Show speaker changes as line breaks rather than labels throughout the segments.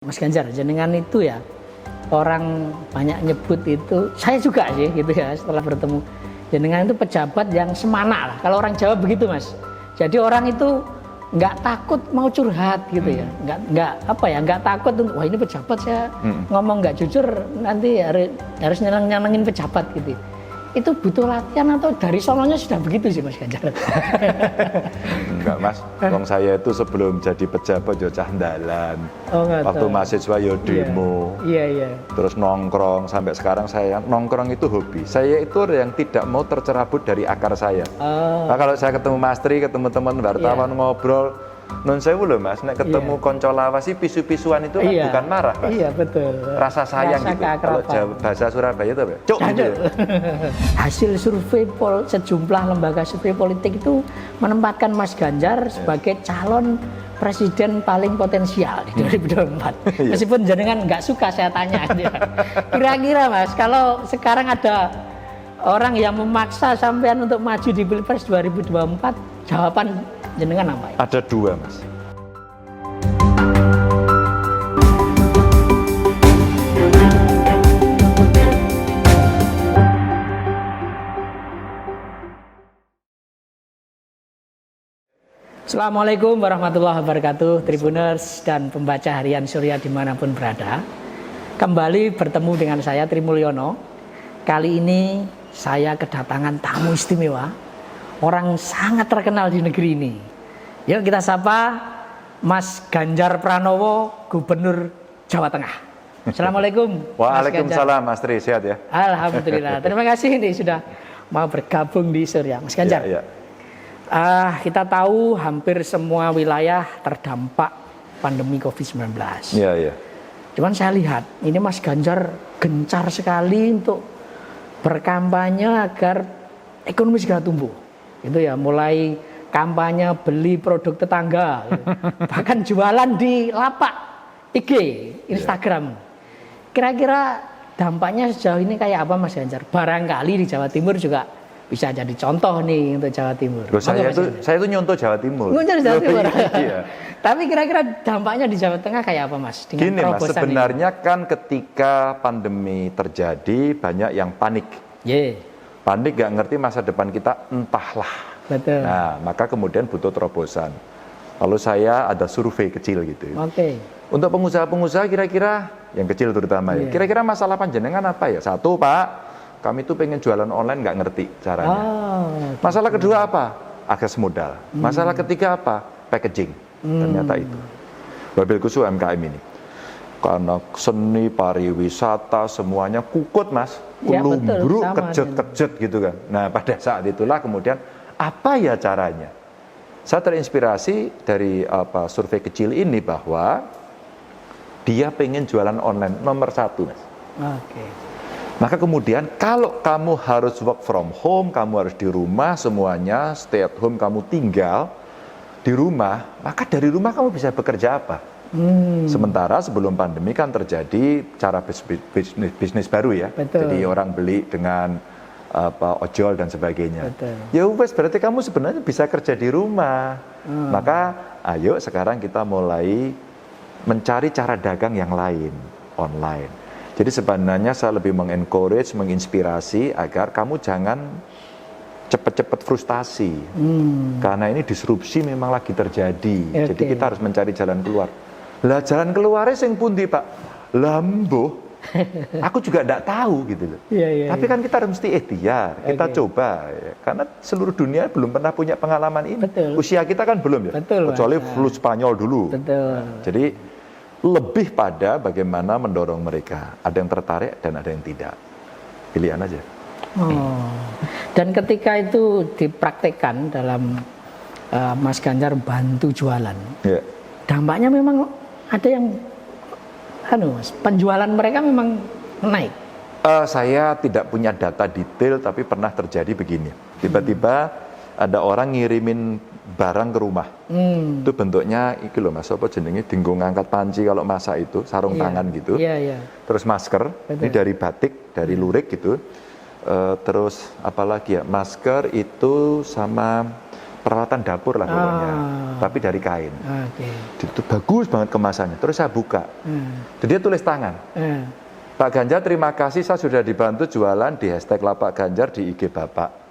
Mas Ganjar, jenengan itu ya orang banyak nyebut itu, saya juga sih gitu ya setelah bertemu jenengan itu pejabat yang semana lah. Kalau orang Jawa begitu Mas. Jadi orang itu nggak takut mau curhat gitu ya, nggak takut untuk wah ini pejabat saya ngomong nggak jujur nanti harus nyenengin pejabat gitu. Itu butuh latihan atau dari sononya sudah begitu sih Mas Ganjar?
Enggak Mas, wong saya itu sebelum jadi pejabat ya cah ndalan. Waktu mahasiswa ya demo.
Iya.
Terus nongkrong, sampai sekarang saya nongkrong itu hobi. Saya itu orang yang tidak mau tercerabut dari akar saya. Nah, kalau saya ketemu Mas Tri, ketemu teman wartawan ngobrol, non sewu loh Mas, nek ketemu konco lawas sih pisu-pisuan itu kan bukan marah Mas.
Iya betul.
Rasa sayang gitu. Kalau bahasa Surabaya itu apa? Cuk gitu.
Hasil survei sejumlah lembaga survei politik itu menempatkan Mas Ganjar sebagai calon presiden paling potensial di 2024. Meskipun jenengan nggak suka saya tanya. Kira-kira Mas, kalau sekarang ada orang yang memaksa sampean untuk maju di Pilpres 2024, jawaban jenengan apa ya?
Ada dua Mas.
Assalamualaikum warahmatullahi wabarakatuh, Tribuners dan pembaca harian Surya dimanapun berada. Kembali bertemu dengan saya Tri Mulyono. Kali ini saya kedatangan tamu istimewa, orang sangat terkenal di negeri ini. Yuk kita sapa Mas Ganjar Pranowo, Gubernur Jawa Tengah. Assalamualaikum.
Waalaikumsalam Mas Tri, sehat ya?
Alhamdulillah. Terima kasih nih sudah mau bergabung di Surya, Mas Ganjar.
Ya.
Kita tahu hampir semua wilayah terdampak pandemi COVID-19.
Iya.
Cuman saya lihat ini Mas Ganjar gencar sekali untuk berkampanye agar ekonomi segera tumbuh. Itu ya, mulai kampanye beli produk tetangga, bahkan jualan di lapak IG, Instagram. Kira-kira dampaknya sejauh ini kayak apa Mas Ganjar? Barangkali di Jawa Timur juga bisa jadi contoh nih untuk Jawa Timur.
Loh, saya itu nyontoh Jawa Timur.
Nyontoh Jawa Timur.
Iya.
Tapi kira-kira dampaknya di Jawa Tengah kayak apa Mas?
Gini Mas, sebenarnya ini kan ketika pandemi terjadi banyak yang panik. Panik gak ngerti masa depan kita entahlah.
Betul.
Nah, maka kemudian butuh terobosan. Lalu saya ada survei kecil gitu. Untuk pengusaha-pengusaha kira-kira yang kecil terutama ya. Kira-kira masalah panjenengan apa ya? Satu Pak, kami tuh pengen jualan online nggak ngerti caranya. Masalah kedua apa? Akses modal. Masalah ketiga apa? Packaging. Ternyata itu. Wabil khusus UMKM ini. Karena seni pariwisata semuanya kukut Mas. Kulumbruk, kejet-kejet gitu kan. Nah pada saat itulah kemudian apa ya caranya? Saya terinspirasi dari survei kecil ini bahwa dia pengen jualan online nomor satu Mas. Maka kemudian kalau kamu harus work from home, kamu harus di rumah semuanya, stay at home, kamu tinggal di rumah, maka dari rumah kamu bisa bekerja apa? Sementara sebelum pandemi kan terjadi cara bisnis baru ya. Jadi orang beli dengan ojol dan sebagainya. Ya wes berarti kamu sebenarnya bisa kerja di rumah. Maka ayo sekarang kita mulai mencari cara dagang yang lain, online. Jadi sebenarnya saya lebih mengencourage, menginspirasi agar kamu jangan cepat-cepat frustasi. Karena ini disrupsi memang lagi terjadi. Jadi kita harus mencari jalan keluar. Lah jalan keluarnya sing pundi Pak? Lambo. Aku juga tidak tahu gitu loh. Tapi kan kita harus mesti ikhtiar, kita coba. Ya. Karena seluruh dunia belum pernah punya pengalaman ini. Usia kita kan belum ya. Kecuali flu Spanyol dulu. Jadi lebih pada bagaimana mendorong mereka. Ada yang tertarik dan ada yang tidak. Pilihan aja.
Dan ketika itu dipraktekkan dalam Mas Ganjar bantu jualan, dampaknya memang ada yang Mas, penjualan mereka memang naik.
Saya tidak punya data detail, tapi pernah terjadi begini. Tiba-tiba ada orang ngirimin barang ke rumah. Itu bentuknya iki loh Mas, apa jenenge dinggo ngangkat panci kalau masak itu, sarung tangan gitu. Terus masker, ini dari batik, dari lurik gitu. Terus apalagi ya, masker itu sama peralatan dapur lah pokoknya, tapi dari kain. Itu bagus banget kemasannya. Terus saya buka, dia tulis tangan. Pak Ganjar, terima kasih, saya sudah dibantu jualan di #Lapak Ganjar di IG Bapak.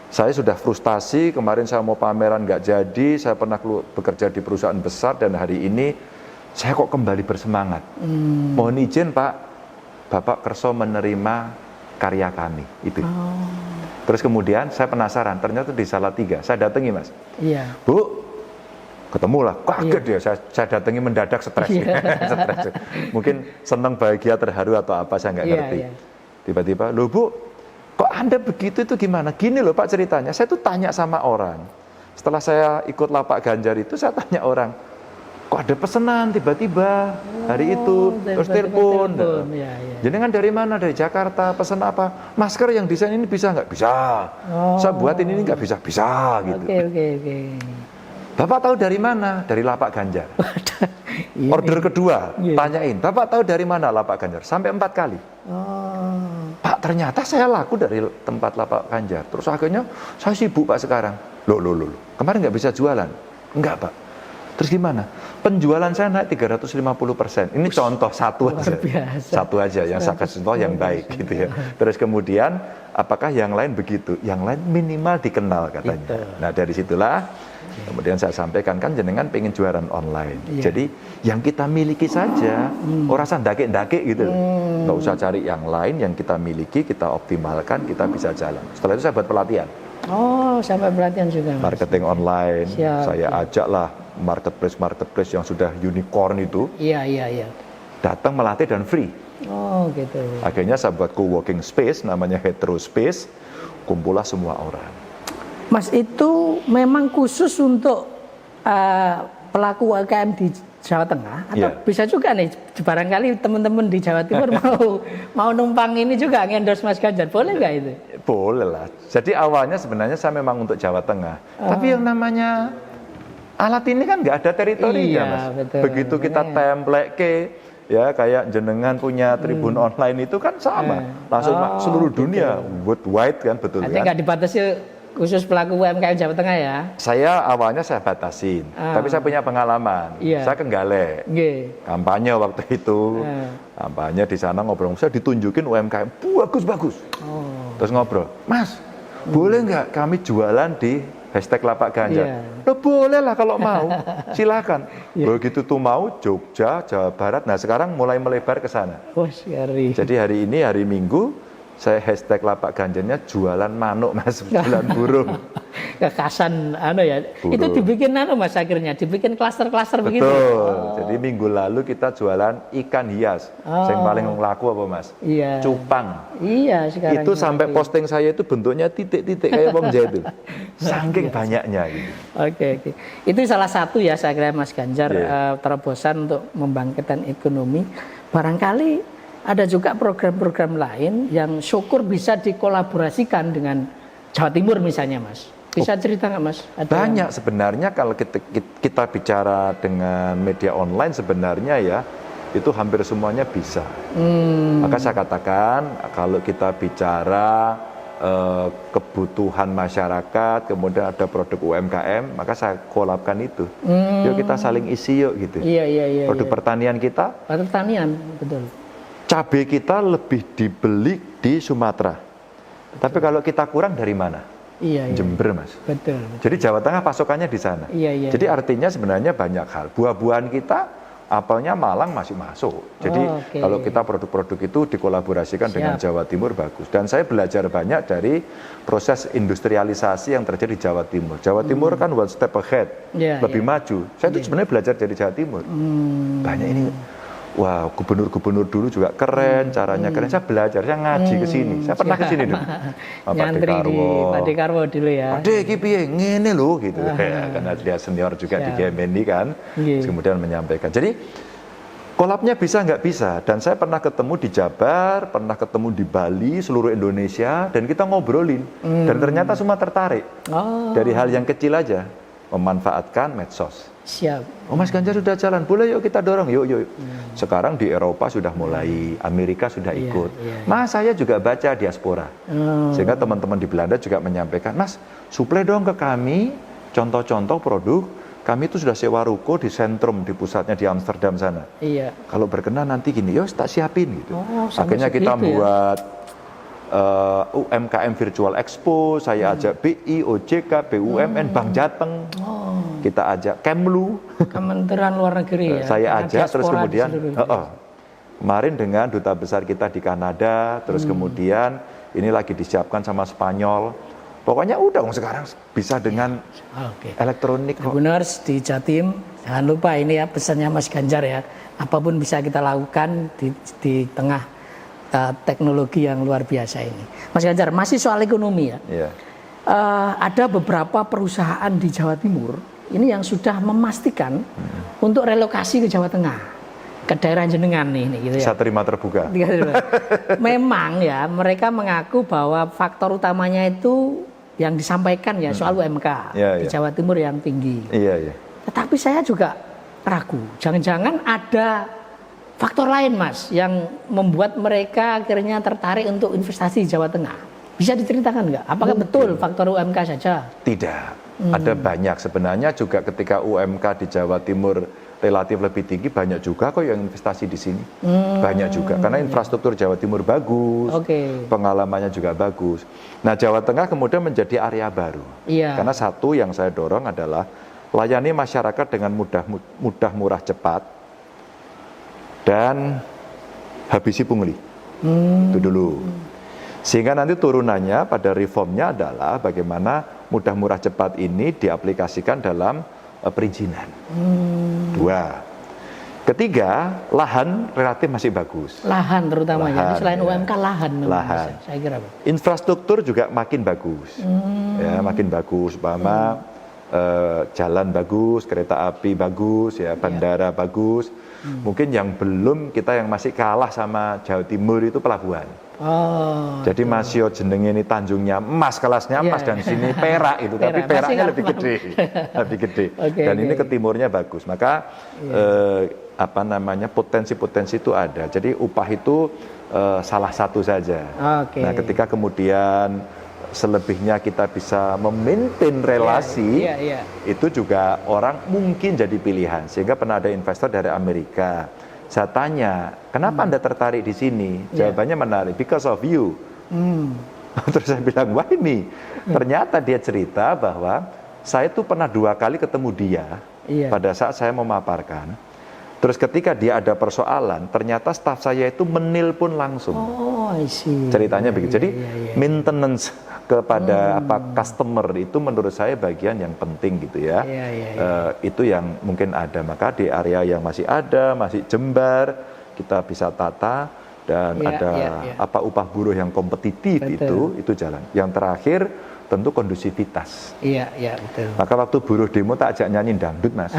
Saya sudah frustasi, kemarin saya mau pameran nggak jadi, saya pernah bekerja di perusahaan besar dan hari ini saya kok kembali bersemangat. Mohon izin Pak, Bapak kerso menerima karya kami. Itu. Terus kemudian saya penasaran, ternyata di Salatiga, saya datangi Mas.
Iya.
Bu, ketemulah, kaget dia, saya datangi mendadak stres. Stres. Mungkin senang, bahagia, terharu atau apa, saya nggak ngerti. Tiba-tiba, loh Bu, kok Anda begitu itu gimana? Gini loh Pak ceritanya, saya tuh tanya sama orang. Setelah saya ikut Lapak Ganjar itu, saya tanya orang, kok ada pesanan tiba-tiba hari itu, terus telepon. Jadi kan dari mana? Dari Jakarta, pesan apa? Masker yang desain ini bisa nggak? Bisa. Saya buat ini nggak bisa? Bisa gitu. Bapak tahu dari mana? Dari Lapak Ganjar. Order kedua, tanyain, Bapak tahu dari mana Lapak Ganjar? Sampai 4 kali. Pak, ternyata saya laku dari tempat Lapak Ganjar. Terus akhirnya saya sibuk Pak sekarang. Loh. Kemarin nggak bisa jualan? Enggak Pak. Terus gimana? Penjualan saya naik 350%. Ini contoh satu aja. Satu aja yang saya kasih contoh yang baik gitu ya. Terus kemudian apakah yang lain begitu? Yang lain minimal dikenal katanya. Nah, dari situlah kemudian saya sampaikan, kan jenengan pengen jualan online. Jadi yang kita miliki saja, orang ndake-ndake gitu. Nggak usah cari yang lain, yang kita miliki, kita optimalkan, kita bisa jalan. Setelah itu saya buat pelatihan.
Sampai pelatihan juga Mas.
Marketing online. Saya ajaklah marketplace yang sudah unicorn itu.
Iya.
Datang melatih dan free.
Gitu.
Akhirnya saya buat co-working space, namanya Hetero Space. Kumpullah semua orang.
Mas, itu memang khusus untuk pelaku UMKM di Jawa Tengah atau bisa juga nih barangkali teman-teman di Jawa Timur mau numpang ini juga endorse Mas Ganjar, boleh nggak itu?
Boleh lah. Jadi awalnya sebenarnya saya memang untuk Jawa Tengah, tapi yang namanya alat ini kan nggak ada teritorinya Mas.
Betul.
Begitu kita template ya kayak jenengan punya tribun online itu kan sama, langsung seluruh dunia, worldwide kan, betul kan?
Nggak dibatasi khusus pelaku UMKM Jawa Tengah ya?
Saya awalnya saya batasin, tapi saya punya pengalaman. Saya ke Galek, kampanye waktu itu, kampanye di sana ngobrol, saya ditunjukin UMKM bagus-bagus. Terus ngobrol, Mas, boleh nggak kami jualan di #Lapak Ganjar? Loh, boleh lah kalau mau, silakan. Begitu tuh mau, Jogja, Jawa Barat. Nah sekarang mulai melebar ke sana. Jadi hari ini hari Minggu, saya #Lapak Ganjarnya jualan manuk Mas, jualan burung.
Kekasan ya. Burung. Itu dibikin Mas akhirnya, dibikin klaster-klaster begitu.
Betul. Jadi minggu lalu kita jualan ikan hias. Yang paling laku apa Mas? Cupang.
Sekarang.
Itu sampai posting saya itu bentuknya titik-titik kayak wong jahit itu. Saking banyaknya gitu.
Oke. Itu salah satu ya saya kira Mas Ganjar terobosan untuk membangkitkan ekonomi. Barangkali ada juga program-program lain yang syukur bisa dikolaborasikan dengan Jawa Timur misalnya Mas. Bisa cerita nggak Mas?
Banyak sebenarnya kalau kita bicara dengan media online sebenarnya ya itu hampir semuanya bisa. Maka saya katakan kalau kita bicara kebutuhan masyarakat, kemudian ada produk UMKM, maka saya kolabkan itu. Yuk kita saling isi yuk gitu.
Iya.
Produk pertanian kita.
Pertanian, betul.
Cabai kita lebih dibeli di Sumatera. Tapi kalau kita kurang dari mana? Jember Mas. Betul. Jadi Jawa Tengah pasokannya di sana. Jadi artinya sebenarnya banyak hal. Buah-buahan kita, apelnya Malang masih masuk. Jadi kalau kita produk-produk itu dikolaborasikan dengan Jawa Timur bagus. Dan saya belajar banyak dari proses industrialisasi yang terjadi di Jawa Timur. Jawa Timur kan one step ahead, lebih maju. Saya itu sebenarnya belajar dari Jawa Timur. Banyak ini. Wah, gubernur-gubernur dulu juga keren, caranya keren. Saya belajar, saya ngaji ke sini. Saya pernah ke sini dulu.
Nyantri di Pak Dekarwo dulu ya.
Pak De, iki piye ngene lho gitu. Karena dia senior juga di GMNI kan. Kemudian menyampaikan. Jadi kolabnya bisa nggak bisa. Dan saya pernah ketemu di Jabar, pernah ketemu di Bali, seluruh Indonesia, dan kita ngobrolin. Dan ternyata semua tertarik dari hal yang kecil aja. memanfaatkan medsos.
Siap.
Oh Mas Ganjar sudah jalan, boleh yuk kita dorong, yuk. Sekarang di Eropa sudah mulai, Amerika sudah ikut. Mas saya juga baca diaspora, sehingga teman-teman di Belanda juga menyampaikan, Mas suplai dong ke kami contoh-contoh produk. Kami itu sudah sewa ruko di sentrum, di pusatnya di Amsterdam sana.
Iya.
Kalau berkenan nanti gini, yos tak siapin gitu.
segitu
Akhirnya kita
ya?
buat UMKM Virtual Expo, saya ajak BI, OJK, BUMN, Bank Jateng. Kita ajak Kemlu.
Kementerian Luar Negeri ya.
Saya ajak terus
Diaspora
kemudian
di seluruh
kemarin dengan duta besar kita di Kanada, terus kemudian ini lagi disiapkan sama Spanyol. Pokoknya udah sekarang bisa dengan elektronik kok.
Tribuners di Jatim, jangan lupa ini ya pesannya Mas Ganjar ya. Apapun bisa kita lakukan di tengah teknologi yang luar biasa ini. Mas Ganjar, masih soal ekonomi ya.
Iya.
Ada beberapa perusahaan di Jawa Timur ini yang sudah memastikan untuk relokasi ke Jawa Tengah, ke daerah jenengan nih gitu ya.
Saya terima terbuka.
Memang ya mereka mengaku bahwa faktor utamanya itu yang disampaikan ya soal UMK di Jawa Timur yang tinggi.
Iya.
Tetapi saya juga ragu, jangan-jangan ada faktor lain Mas yang membuat mereka akhirnya tertarik untuk investasi di Jawa Tengah. Bisa diceritakan nggak? Apakah betul faktor UMK saja?
Tidak, ada banyak. Sebenarnya juga ketika UMK di Jawa Timur relatif lebih tinggi, banyak juga kok yang investasi di sini. Banyak juga, karena infrastruktur Jawa Timur bagus, pengalamannya juga bagus. Nah Jawa Tengah kemudian menjadi area baru. Karena satu yang saya dorong adalah layani masyarakat dengan mudah, murah, cepat, dan habisi pungli. Itu dulu. Sehingga nanti turunannya pada reformnya adalah bagaimana mudah, murah, cepat ini diaplikasikan dalam perizinan. Dua. Ketiga, lahan relatif masih bagus.
Lahan terutamanya, selain UMK lahan. Saya kira.
Infrastruktur juga makin bagus. Ya, makin bagus. Umpama jalan bagus, kereta api bagus, ya, bandara bagus. Mungkin yang belum kita yang masih kalah sama Jawa Timur itu pelabuhan. Jadi masih jenenge ini Tanjungnya emas, kelasnya emas, dan sini perak itu, tapi peraknya lebih gede, dan ini ke timurnya bagus. Maka potensi-potensi itu ada. Jadi upah itu salah satu saja. Nah, ketika kemudian selebihnya kita bisa memaintain relasi, itu juga orang mungkin jadi pilihan. Sehingga pernah ada investor dari Amerika. Saya tanya, kenapa Anda tertarik di sini? Jawabannya menarik, because of you. Terus saya bilang, wah ini. Ternyata dia cerita bahwa saya tuh pernah 2 kali ketemu dia pada saat saya memaparkan. Terus ketika dia ada persoalan, ternyata staf saya itu menelpon langsung. Ceritanya begitu. Jadi maintenance kepada customer itu menurut saya bagian yang penting gitu ya. Itu yang mungkin ada. Maka di area yang masih ada, masih jembar, kita bisa tata, dan upah buruh yang kompetitif. Itu jalan. Yang terakhir tentu kondusivitas.
Betul.
Maka waktu buruh demo tak ajak nyanyi dangdut, Mas.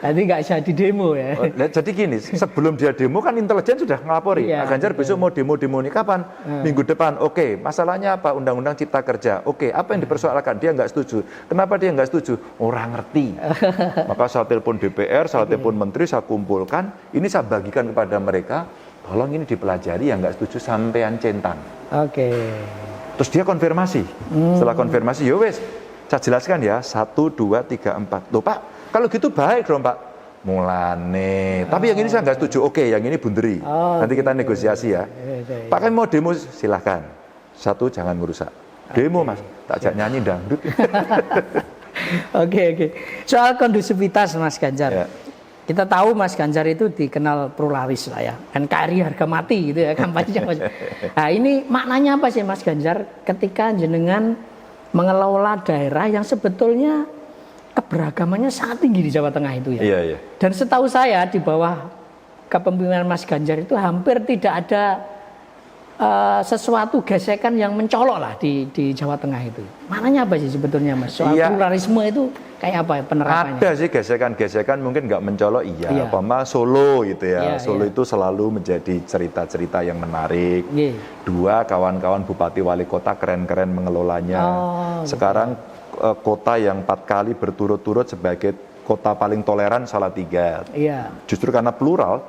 Nanti nggak jadi demo ya.
Jadi gini, sebelum dia demo kan intelijen sudah ngelapori. Mas Ganjar besok mau demo ini kapan? Minggu depan. Oke, masalahnya apa? Undang-undang Cipta Kerja. Oke, apa yang dipersoalkan? Dia nggak setuju. Kenapa dia nggak setuju? Orang ngerti. Maka saya telepon DPR, saya telepon menteri, saya kumpulkan. Ini saya bagikan kepada mereka. Tolong ini dipelajari, yang nggak setuju sampean centang. Terus dia konfirmasi. Setelah konfirmasi, ya wes, saya jelaskan ya, 1, 2, 3, 4. Loh Pak, kalau gitu baik dong Pak. Mulane. Tapi yang ini saya nggak setuju. Oke, yang ini bunderi. Nanti kita negosiasi ya. Pak kan mau demo, silahkan. 1, jangan merusak. Demo Mas, tak ajak nyanyi dangdut.
Oke. Soal kondusivitas Mas Ganjar. Kita tahu Mas Ganjar itu dikenal pluralis lah ya, NKRI harga mati gitu ya kampanye. Nah ini maknanya apa sih Mas Ganjar ketika jenengan mengelola daerah yang sebetulnya keberagamannya sangat tinggi di Jawa Tengah itu ya. Dan setahu saya di bawah kepemimpinan Mas Ganjar itu hampir tidak ada sesuatu gesekan yang mencolok lah di Jawa Tengah itu. Maknanya apa sih sebetulnya Mas? Soal pluralisme itu kayak apa penerapannya? Ada
sih gesekan-gesekan mungkin nggak mencolok Umpama Solo gitu ya. Solo itu selalu menjadi cerita-cerita yang menarik. 2, kawan-kawan bupati wali kota keren-keren mengelolanya. Sekarang kota yang 4 kali berturut-turut sebagai kota paling toleran Salatiga.
Iya.
Justru karena plural,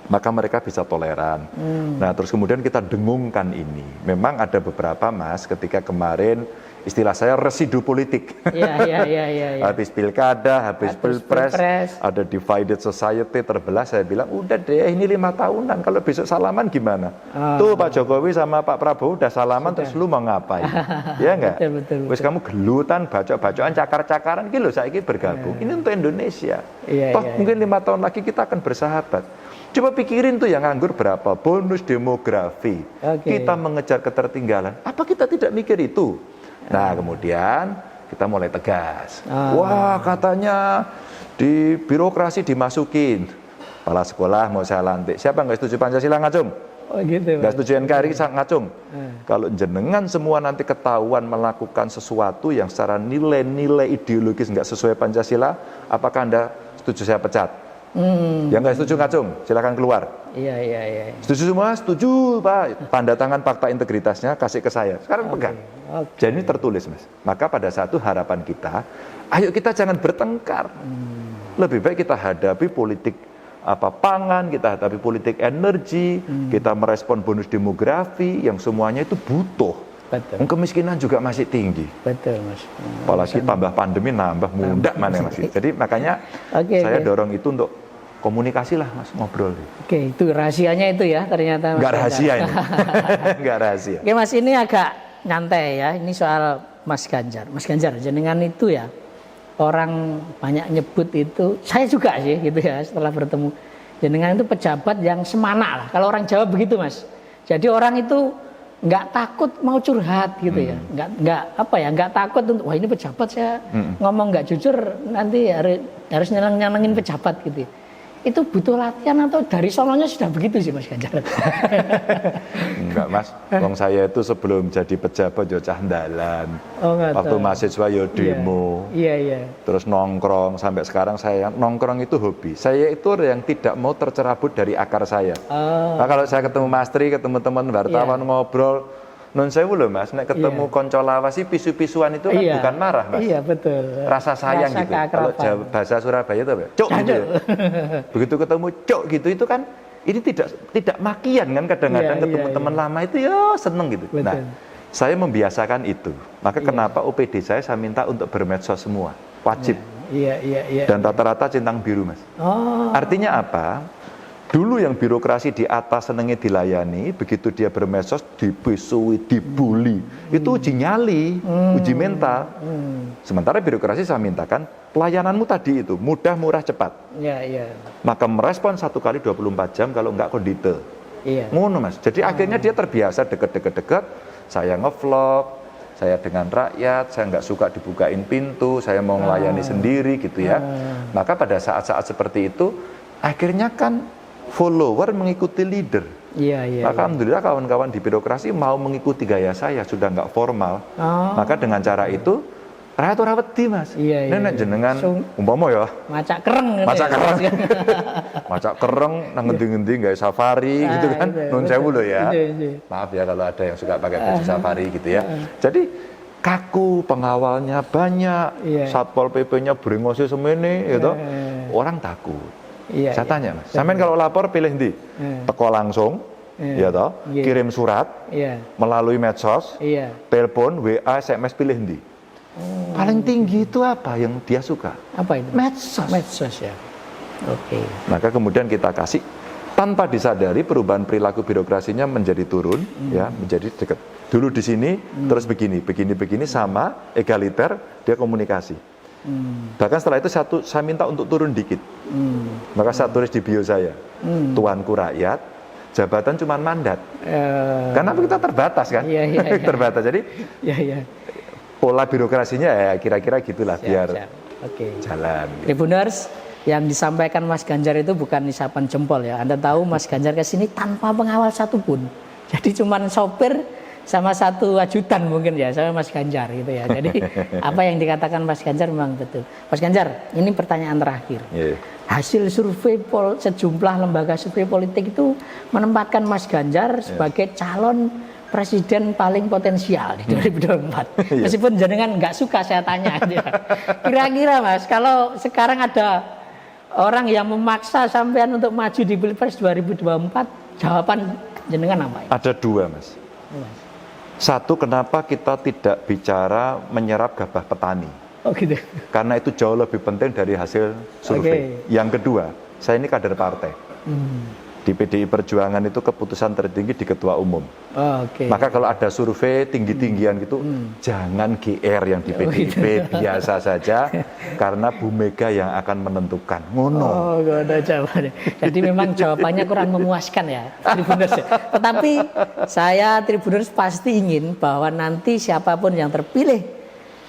maka mereka bisa toleran. Nah, terus kemudian kita dengungkan ini. Memang ada beberapa, Mas, ketika kemarin istilah saya residu politik.
Iya.
Habis pilkada, habis pilpres, ada divided society, terbelah. Saya bilang, udah deh, ini 5 tahunan. Kalau besok salaman gimana? Tuh Pak Jokowi sama Pak Prabowo udah salaman, terus lu mau ngapain? Ya enggak?
Betul.
Wes kamu gelutan, bacok-bacokan, cakar-cakaran, gitu saya bergabung. Ini untuk Indonesia. Mungkin 5 tahun lagi kita akan bersahabat. Coba pikirin tuh yang nganggur berapa, bonus demografi. Kita mengejar ketertinggalan. Apa kita tidak mikir itu? Nah, kemudian kita mulai tegas. Wah, katanya di birokrasi dimasukin. Kepala sekolah mau saya lantik. Siapa nggak setuju Pancasila ngacung?
Oh gitu.
Nggak setuju NKRI ngacung. Kalau jenengan semua nanti ketahuan melakukan sesuatu yang secara nilai-nilai ideologis nggak sesuai Pancasila, apakah Anda setuju saya pecat? Yang nggak setuju ngacung, silakan keluar.
Iya.
Setuju semua? Setuju, Pak. Tanda tangan fakta integritasnya kasih ke saya. Sekarang pegang. Jadi ini tertulis, Mas. Maka pada satu harapan kita, ayo kita jangan bertengkar. Lebih baik kita hadapi politik pangan, kita hadapi politik energi, kita merespon bonus demografi yang semuanya itu butuh.
Betul.
Kemiskinan juga masih tinggi.
Betul, Mas.
Apalagi tambah pandemi nambah mundak mana Mas. Jadi makanya saya dorong itu untuk komunikasi lah, Mas, ngobrol.
Oke, itu rahasianya itu ya ternyata.
Enggak rahasia ini. Enggak rahasia.
Oke, Mas, ini agak nyantai ya. Ini soal Mas Ganjar. Mas Ganjar, jenengan itu ya orang banyak nyebut itu, saya juga sih gitu ya setelah bertemu. Jenengan itu pejabat yang semana lah. Kalau orang Jawa begitu, Mas. Jadi orang itu nggak takut mau curhat gitu ya, nggak takut untuk wah ini pejabat saya ngomong nggak jujur nanti harus nyenengin pejabat gitu. Itu butuh latihan atau dari sononya sudah begitu sih Mas Ganjar?
Enggak, Mas, wong saya itu sebelum jadi pejabat yo cah ndalan. Waktu mahasiswa yo demo. Iya. Terus nongkrong sampai sekarang saya nongkrong itu hobi. Saya itu yang tidak mau tercerabut dari akar saya. Nah, kalau saya ketemu Mas Tri, ketemu teman wartawan ngobrol, non sewu loh Mas, nek ketemu konco lawas sih pisu-pisuan itu kan bukan marah Mas. Iya betul. Rasa sayang gitu. Kalau bahasa Surabaya itu apa? Cok gitu. Begitu ketemu cok gitu itu kan ini tidak makian kan kadang-kadang ketemu teman lama itu ya seneng gitu. Betul. Nah, saya membiasakan itu. Maka kenapa OPD saya minta untuk bermedsos semua. Wajib. Iya. Dan rata-rata centang biru Mas. Artinya apa? Dulu yang birokrasi di atas senengnya dilayani, begitu dia bermedsos dibisui, dibully, itu uji nyali, uji mental. Sementara birokrasi saya mintakan pelayananmu tadi itu mudah, murah, cepat. Iya. Maka merespon 1 kali 24 jam kalau enggak kondite. Iya. Ngono Mas. Jadi akhirnya dia terbiasa deket. Saya ngevlog, saya dengan rakyat, saya nggak suka dibukain pintu, saya mau melayani sendiri gitu ya. Maka pada saat-saat seperti itu, akhirnya kan follower mengikuti leader. Iya. Maka alhamdulillah kawan-kawan di birokrasi mau mengikuti gaya saya, sudah nggak formal. Maka dengan cara itu rakyat ora wedi Mas. Nek jenengan umpama ya
macak kereng
macak kereng nang ngendi-ngendi gawe safari gitu kan. Nun sewu lho ya. Maaf ya kalau ada yang suka pakai baju safari gitu ya. Jadi kaku, pengawalnya banyak, Satpol PP-nya brengose semene gitu. Orang takut. Saya tanya Mas, sampean kalau lapor pilih ndi? Teko langsung, ya toh, kirim surat, melalui medsos, telepon, WA, SMS pilih ndi? Paling tinggi itu apa yang dia suka? Apa itu? Medsos ya. Oke. Maka kemudian kita kasih tanpa disadari perubahan perilaku birokrasinya menjadi turun, ya, menjadi dekat. Dulu di sini, terus begini sama egaliter dia komunikasi. Bahkan setelah itu saya minta untuk turun dikit. Maka saya tulis di bio saya, tuanku rakyat, jabatan cuma mandat. Karena kita terbatas kan, terbatas. Jadi pola birokrasinya ya kira-kira gitulah biar jalan. Tribuners,
yang disampaikan Mas Ganjar itu bukan isapan jempol ya. Anda tahu Mas Ganjar ke sini tanpa pengawal satupun. Jadi cuma sopir sama satu ajudan mungkin ya, sama Mas Ganjar gitu ya. Jadi apa yang dikatakan Mas Ganjar memang betul. Mas Ganjar, ini pertanyaan terakhir. Hasil survei sejumlah lembaga survei politik itu menempatkan Mas Ganjar sebagai calon presiden paling potensial di 2024. Meskipun jenengan nggak suka saya tanya. Kira-kira Mas, kalau sekarang ada orang yang memaksa sampean untuk maju di Pilpres 2024, jawaban jenengan apa?
Ada dua Mas. Satu, kenapa kita tidak bicara menyerap gabah petani?
Oh gitu.
Karena itu jauh lebih penting dari hasil survei. Yang kedua, saya ini kader partai. Di PDI Perjuangan itu keputusan tertinggi di ketua umum. Maka kalau ada survei tinggi-tinggian gitu, jangan GR yang di PDIP, biasa saja, karena Bu Mega yang akan menentukan. Ngono.
Oh, gak ada jawabannya. Jadi memang jawabannya kurang memuaskan ya, Tribuners. Tetapi saya Tribuners pasti ingin bahwa nanti siapapun yang terpilih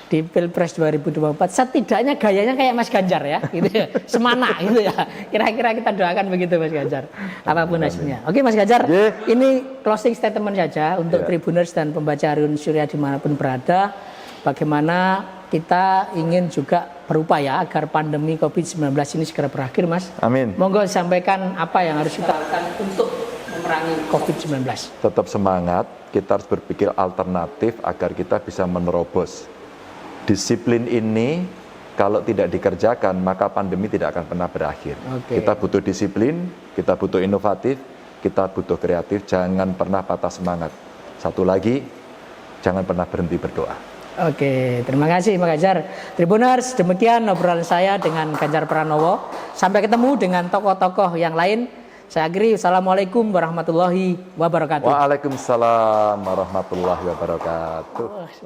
di Pilpres 2024 setidaknya gayanya kayak Mas Ganjar ya, gitu ya, semana gitu ya. Kira-kira kita doakan begitu Mas Ganjar, apapun hasilnya. Oke Mas Ganjar, ini closing statement saja untuk Tribuners dan pembaca Hariun Surya dimanapun berada. Bagaimana kita ingin juga berupaya agar pandemi COVID-19 ini segera berakhir Mas.
Amin.
Monggo sampaikan apa yang harus kita lakukan untuk memerangi COVID-19.
Tetap semangat, kita harus berpikir alternatif agar kita bisa menerobos. Disiplin ini kalau tidak dikerjakan maka pandemi tidak akan pernah berakhir. Kita butuh disiplin, kita butuh inovatif, kita butuh kreatif, jangan pernah patah semangat. Satu lagi, jangan pernah berhenti berdoa.
Oke, terima kasih Mas Ganjar. Tribuners, demikian obrolan saya dengan Ganjar Pranowo. Sampai ketemu dengan tokoh-tokoh yang lain. Saya akhiri, Assalamualaikum warahmatullahi wabarakatuh.
Waalaikumsalam warahmatullahi wabarakatuh.